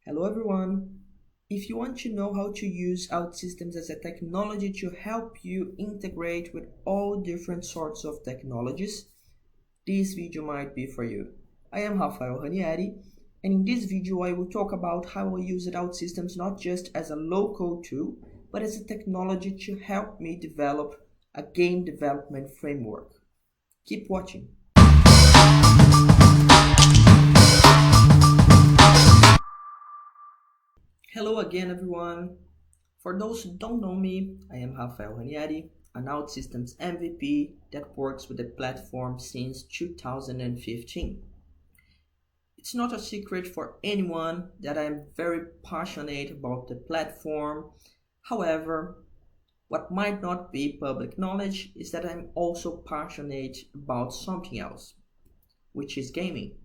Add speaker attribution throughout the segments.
Speaker 1: Hello everyone! If you want to know how to use OutSystems as a technology to help you integrate with all different sorts of technologies, this video might be for you. I am Rafael Ranieri, and in this video I will talk about how I use OutSystems not just as a low-code tool, but as a technology to help me develop a game development framework. Keep watching. Hello again everyone. For those who don't know me, I am Rafael Ranieri, an OutSystems MVP that works with the platform since 2015. It's not a secret for anyone that I am very passionate about the platform. However, what might not be public knowledge is that I'm also passionate about something else, which is gaming.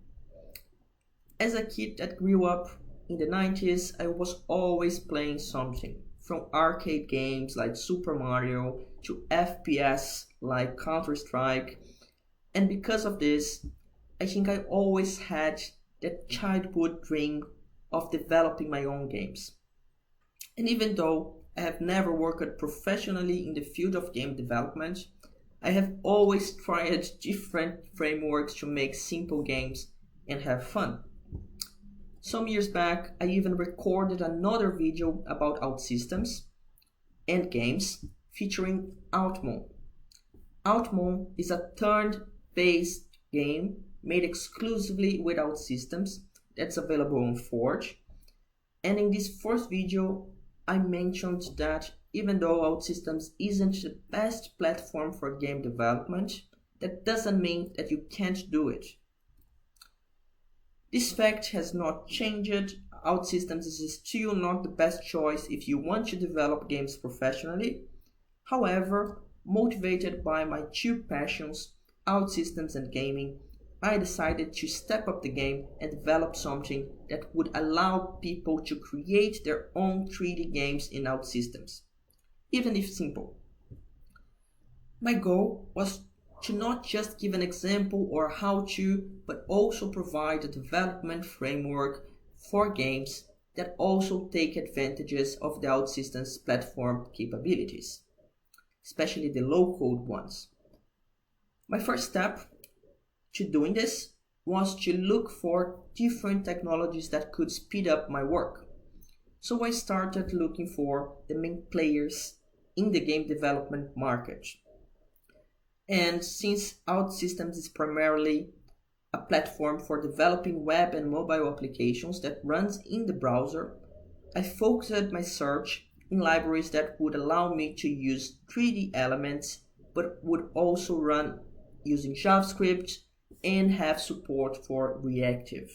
Speaker 1: As a kid that grew up in the 90s, I was always playing something, from arcade games like Super Mario to FPS like Counter-Strike, and because of this, I think I always had that childhood dream of developing my own games. And even though I have never worked professionally in the field of game development, I have always tried different frameworks to make simple games and have fun. Some years back, I even recorded another video about OutSystems and games featuring Outmon. Outmon is a turn-based game made exclusively with OutSystems that's available on Forge. And in this first video, I mentioned that even though OutSystems isn't the best platform for game development, that doesn't mean that you can't do it. This fact has not changed. OutSystems is still not the best choice if you want to develop games professionally. However, motivated by my two passions, OutSystems and gaming, I decided to step up the game and develop something that would allow people to create their own 3D games in OutSystems, even if simple. My goal was to not just give an example or how to, but also provide a development framework for games that also take advantages of the OutSystems platform capabilities, especially the low-code ones. My first step to doing this was to look for different technologies that could speed up my work. So I started looking for the main players in the game development market. And since OutSystems is primarily a platform for developing web and mobile applications that runs in the browser, I focused my search in libraries that would allow me to use 3D elements but would also run using JavaScript and have support for reactive.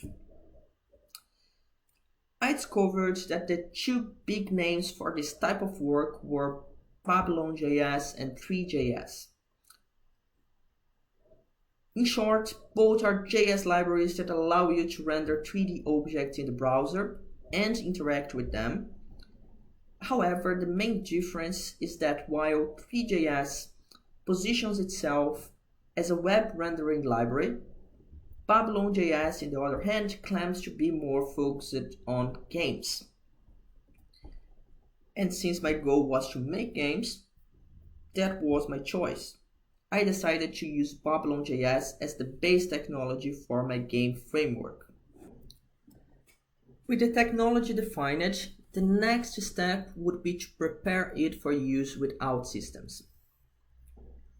Speaker 1: I discovered that the two big names for this type of work were Babylon.JS and 3JS. In short, both are JS libraries that allow you to render 3D objects in the browser and interact with them. However, the main difference is that while 3JS positions itself as a web rendering library, Babylon.JS, on the other hand, claims to be more focused on games. And since my goal was to make games, that was my choice. I decided to use Babylon.JS as the base technology for my game framework. With the technology defined, the next step would be to prepare it for use with OutSystems.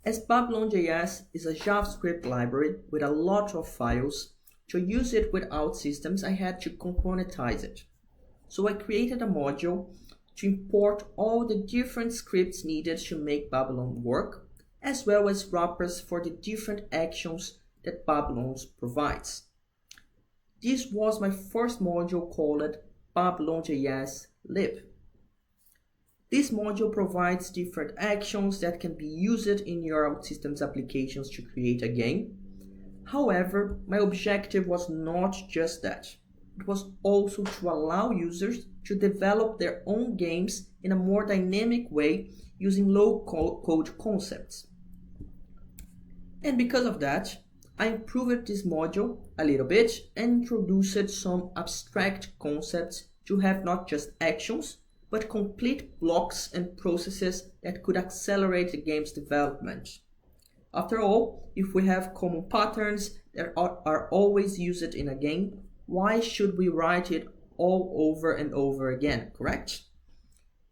Speaker 1: As Babylon.JS is a JavaScript library with a lot of files, to use it with OutSystems I had to componentize it. So I created a module to import all the different scripts needed to make Babylon work, as well as wrappers for the different actions that Babylon provides. This was my first module called Babylon.JS lib. This module provides different actions that can be used in your OutSystems applications to create a game. However, my objective was not just that. It was also to allow users to develop their own games in a more dynamic way using low-code concepts. And because of that, I improved this module a little bit and introduced some abstract concepts to have not just actions, but complete blocks and processes that could accelerate the game's development. After all, if we have common patterns that are always used in a game, why should we write it all over and over again, correct?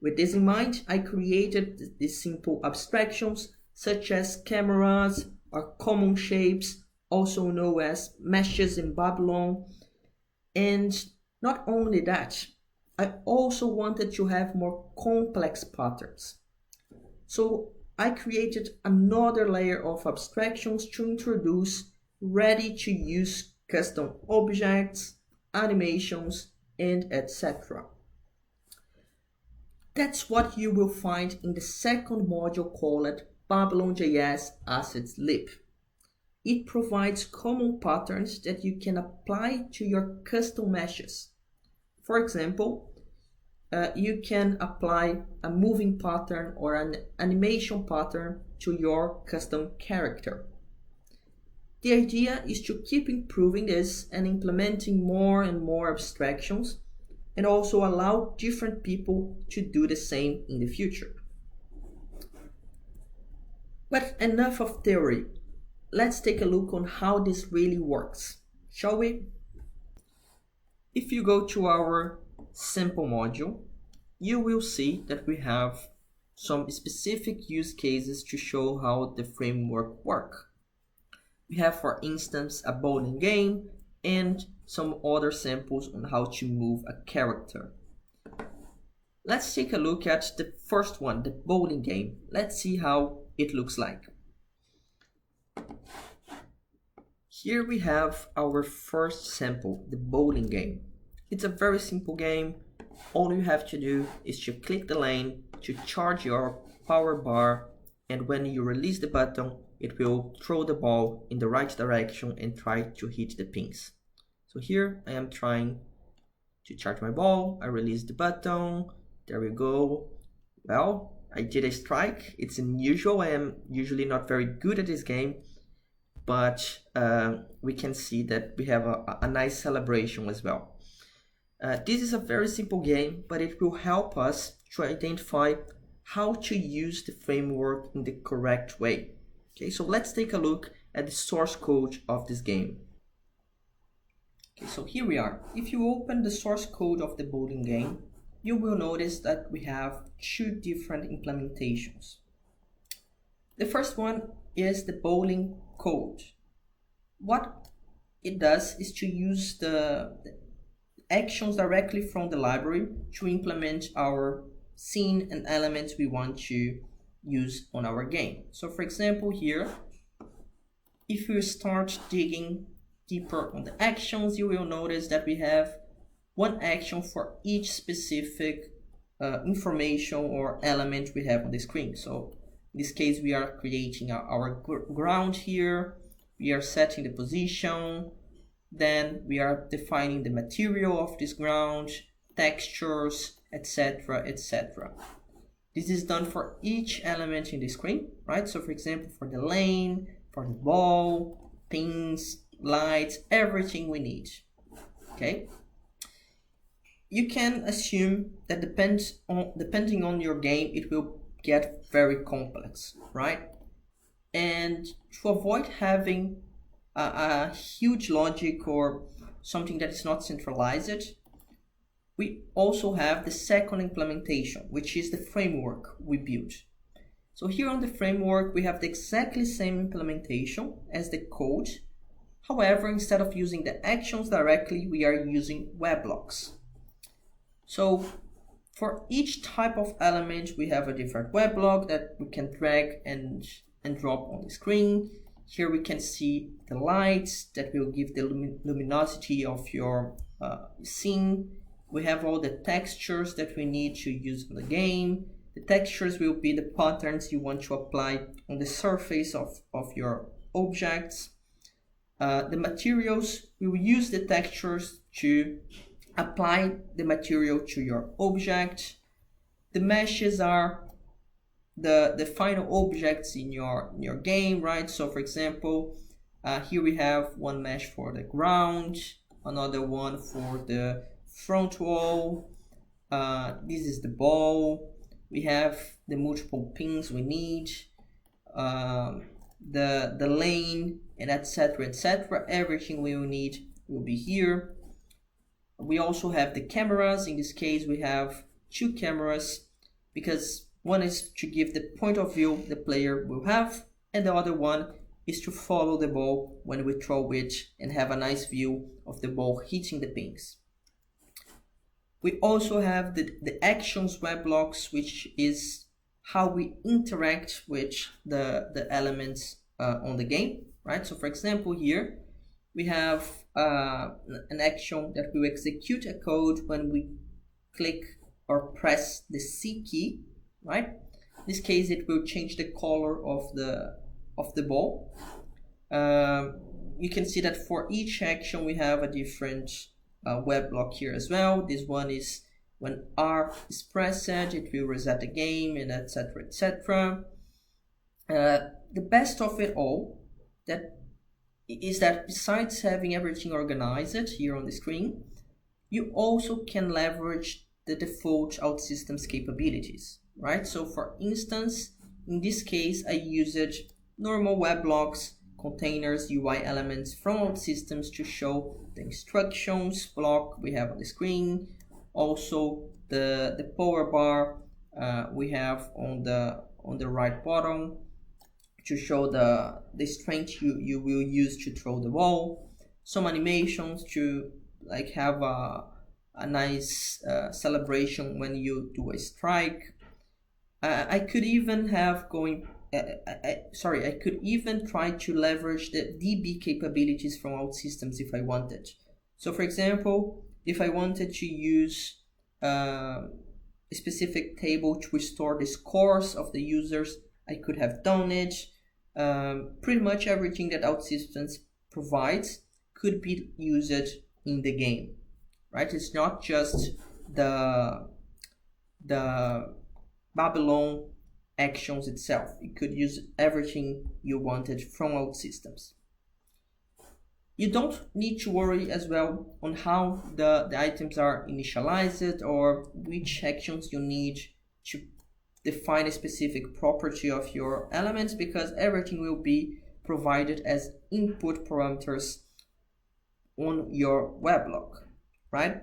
Speaker 1: With this in mind, I created these simple abstractions such as cameras or common shapes, also known as meshes in Babylon. And not only that, I also wanted to have more complex patterns. So I created another layer of abstractions to introduce ready-to-use custom objects, animations, and etc. That's what you will find in the second module called Babylon.JS Assets Lib. It provides common patterns that you can apply to your custom meshes. For example, you can apply a moving pattern or an animation pattern to your custom character. The idea is to keep improving this and implementing more and more abstractions, and also allow different people to do the same in the future. But enough of theory. Let's take a look on how this really works, shall we? If you go to our sample module, you will see that we have some specific use cases to show how the framework works. We have, for instance, a bowling game and some other samples on how to move a character. Let's take a look at the first one, the bowling game. Let's see how it looks like. Here we have our first sample, the bowling game. It's a very simple game. All you have to do is to click the lane to charge your power bar, and when you release the button, it will throw the ball in the right direction and try to hit the pins. So here I am trying to charge my ball. I release the button. There we go. Well, I did a strike. It's unusual. I am usually not very good at this game, but we can see that we have a nice celebration as well. This is a very simple game, but it will help us to identify how to use the framework in the correct way. Okay, so let's take a look at the source code of this game. Okay, so here we are. If you open the source code of the bowling game, you will notice that we have two different implementations. The first one is the bowling code. What it does is to use the actions directly from the library to implement our scene and elements we want to use on our game. So for example here, if you start digging deeper on the actions, you will notice that we have one action for each specific information or element we have on the screen. So in this case, we are creating our ground here, we are setting the position, then we are defining the material of this ground, textures, etc., etc. This is done for each element in the screen, right? So for example, for the lane, for the ball, pins, lights, everything we need, okay? You can assume that depending on your game, it will get very complex, right? And to avoid having a huge logic or something that is not centralized, we also have the second implementation, which is the framework we built. So here on the framework, we have the exactly same implementation as the code. However, instead of using the actions directly, we are using webblocks. So for each type of element, we have a different webblock that we can drag and drop on the screen. Here we can see the lights that will give the luminosity of your scene. We have all the textures that we need to use in the game. The textures will be the patterns you want to apply on the surface of your objects. The materials, we will use the textures to apply the material to your object. The meshes are the final objects in your game, right? So for example, here we have one mesh for the ground, another one for the front wall. This is the ball. We have the multiple pins we need, the lane, and etc. etc. Everything we will need will be here. We also have the cameras. In this case, we have two cameras because one is to give the point of view the player will have, and the other one is to follow the ball when we throw it and have a nice view of the ball hitting the pins. We also have the actions web blocks, which is how we interact with the elements on the game, right? So for example, here we have an action that will execute a code when we click or press the C key, right? In this case, it will change the color of the ball. You can see that for each action we have a different web block here as well. This one is when R is pressed, it will reset the game, and etc. etc. The best of it all is that besides having everything organized here on the screen, you also can leverage the default OutSystems capabilities, right? So for instance, in this case, I used normal web blocks, containers, UI elements from OutSystems to show the instructions block we have on the screen. Also the power bar we have on the right bottom to show the strength you will use to throw the ball. Some animations to like have a nice celebration when you do a strike. I could even have I could even try to leverage the DB capabilities from OutSystems if I wanted. So for example, if I wanted to use a specific table to restore the scores of the users, I could have done it. Pretty much everything that OutSystems provides could be used in the game, right? It's not just the Babylon actions itself. You could use everything you wanted from OutSystems. You don't need to worry as well on how the items are initialized or which actions you need to define a specific property of your elements, because everything will be provided as input parameters on your web block, right?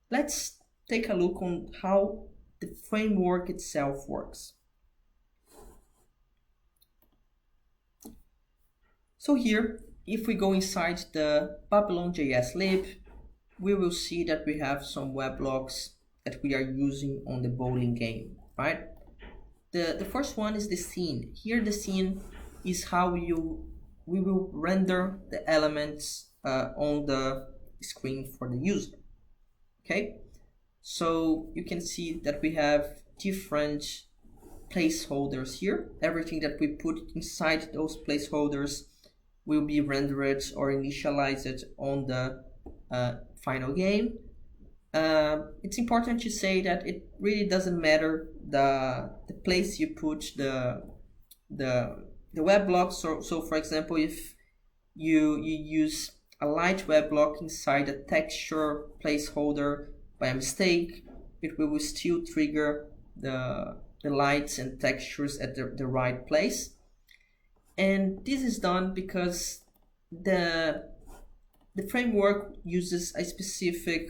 Speaker 1: Let's take a look on how the framework itself works. So here, if we go inside the Babylon.JS lib, we will see that we have some web blocks that we are using on the bowling game, right? The first one is the scene. Here the scene is how we will render the elements on the screen for the user. Okay, so you can see that we have different placeholders here. Everything that we put inside those placeholders will be rendered or initialized on the final game. It's important to say that it really doesn't matter the place you put the web block. So for example, if you use a light web block inside a texture placeholder by mistake, it will still trigger the lights and textures at the right place. And this is done because the framework uses a specific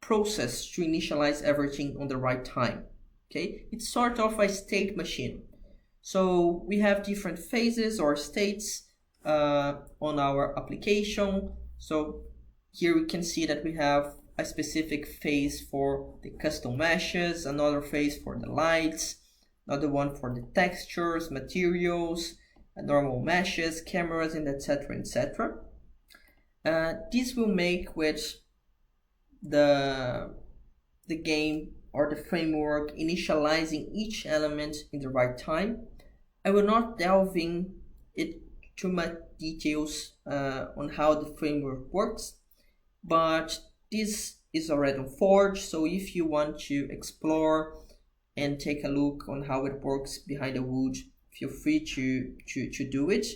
Speaker 1: process to initialize everything on the right time. Okay, it's sort of a state machine. So we have different phases or states on our application. So here we can see that we have a specific phase for the custom meshes, another phase for the lights, another one for the textures, materials, normal meshes, cameras, and etc. etc. This will make with the game or the framework initializing each element in the right time. I will not delve in it too much details on how the framework works, but this is already on Forge, so if you want to explore and take a look on how it works behind the hood, feel free to do it.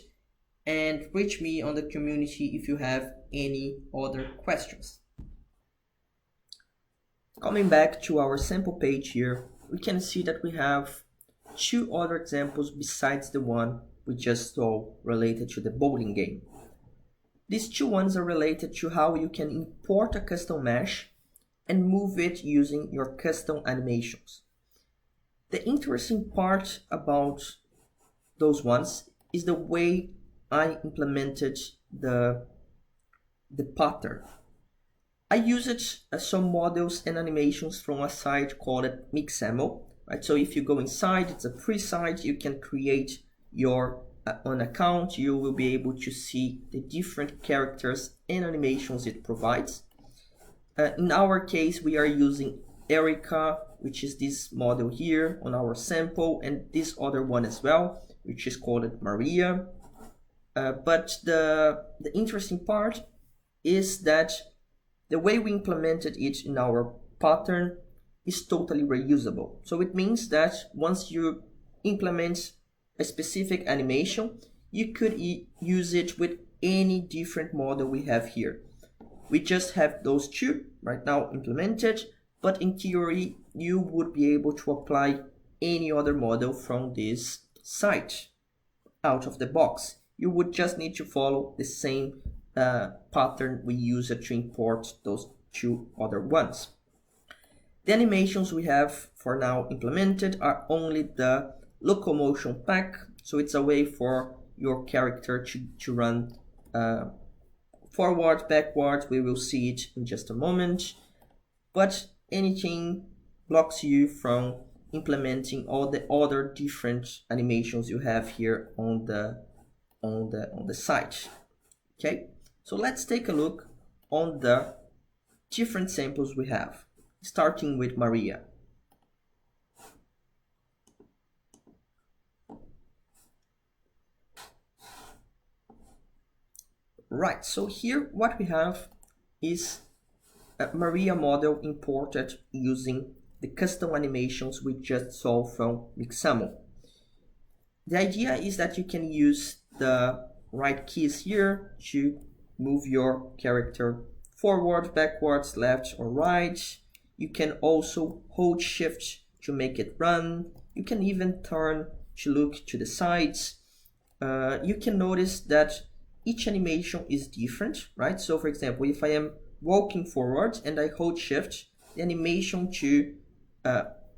Speaker 1: and reach me on the community if you have any other questions. Coming back to our sample page here, we can see that we have two other examples besides the one we just saw related to the bowling game. These two ones are related to how you can import a custom mesh and move it using your custom animations. The interesting part about those ones is the way I implemented the pattern. I used some models and animations from a site called Mixamo, right? So if you go inside, it's a free site, you can create your own account, you will be able to see the different characters and animations it provides. In our case, we are using Erica, which is this model here on our sample, and this other one as well, which is called Maria. But the interesting part is that the way we implemented it in our pattern is totally reusable. So it means that once you implement a specific animation, you could use it with any different model we have here. We just have those two right now implemented, but in theory, you would be able to apply any other model from this site out of the box. You would just need to follow the same pattern we used to import those two other ones. The animations we have for now implemented are only the locomotion pack, so it's a way for your character to run forward, backward. We will see it in just a moment, but anything blocks you from implementing all the other different animations you have here on the site. Okay, so let's take a look on the different samples we have, starting with Maria. Right, so here what we have is a Maria model imported using the custom animations we just saw from Mixamo. The idea is that you can use the right keys here to move your character forward, backwards, left or right. You can also hold shift to make it run. You can even turn to look to the sides. You can notice that each animation is different, right? So for example, if I am walking forward and I hold shift, the animation to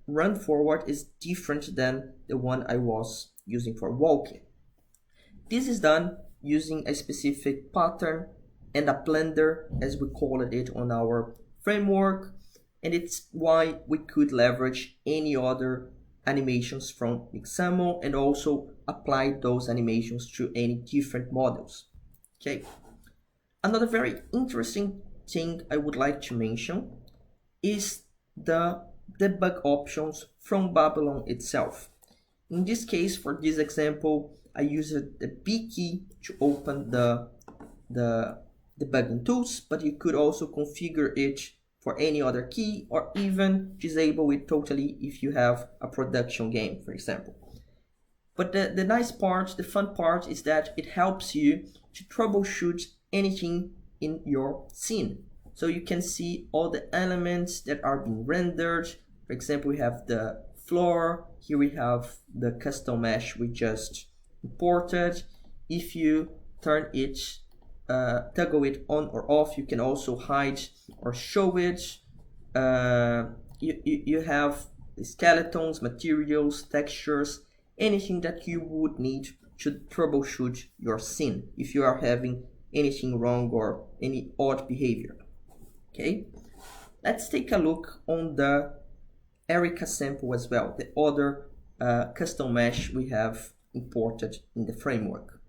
Speaker 1: run forward is different than the one I was using for walking. This is done using a specific pattern and a blender, as we called it on our framework, and it's why we could leverage any other animations from Mixamo and also apply those animations to any different models. Okay. Another very interesting thing I would like to mention is the debug options from Babylon itself. In this case, for this example, I used the B key to open the debugging tools, but you could also configure it for any other key or even disable it totally if you have a production game, for example. But the nice part, the fun part is that it helps you to troubleshoot anything in your scene. So you can see all the elements that are being rendered. For example, we have the floor. Here we have the custom mesh we just imported. If you turn it, toggle it on or off, you can also hide or show it. You have the skeletons, materials, textures, anything that you would need to troubleshoot your scene if you are having anything wrong or any odd behavior. Okay, let's take a look on the Erica sample as well, the other custom mesh we have imported in the framework.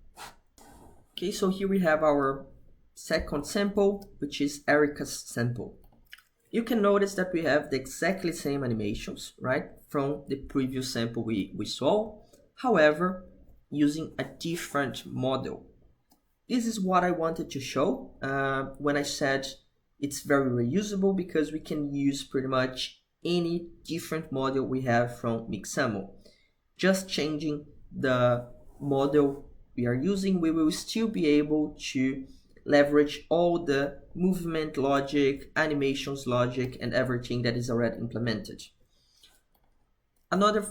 Speaker 1: Okay, so here we have our second sample, which is Erica's sample. You can notice that we have the exactly same animations, right, from the previous sample we saw, however, using a different model. This is what I wanted to show when I said it's very reusable, because we can use pretty much any different model we have from Mixamo, just changing the model we are using, we will still be able to leverage all the movement logic, animations logic, and everything that is already implemented. Another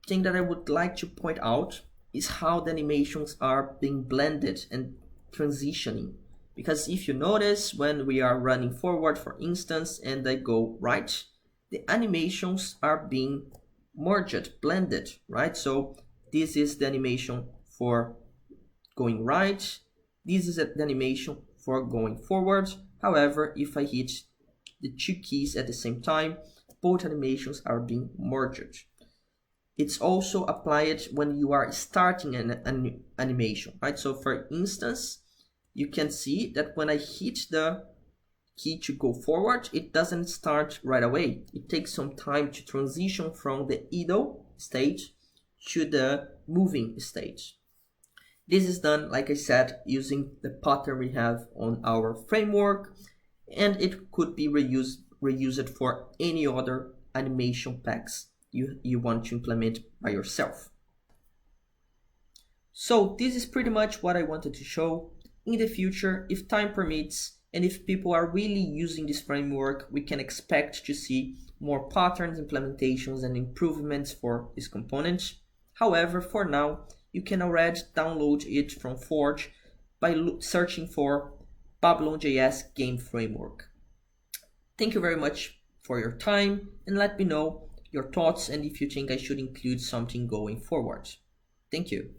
Speaker 1: thing that I would like to point out is how the animations are being blended and transitioning. Because if you notice, when we are running forward, for instance, and I go right, the animations are being merged, blended, right? So this is the animation for going right. This is the animation for going forward. However, if I hit the two keys at the same time, both animations are being merged. It's also applied when you are starting an animation, right? So for instance, you can see that when I hit the key to go forward, it doesn't start right away. It takes some time to transition from the idle state to the moving state. This is done, like I said, using the pattern we have on our framework, and it could be reused for any other animation packs you want to implement by yourself. So this is pretty much what I wanted to show. In the future, if time permits, and if people are really using this framework, we can expect to see more patterns, implementations, and improvements for this component. However, for now, you can already download it from Forge by searching for Babylon.JS game framework. Thank you very much for your time, and let me know your thoughts and if you think I should include something going forward. Thank you.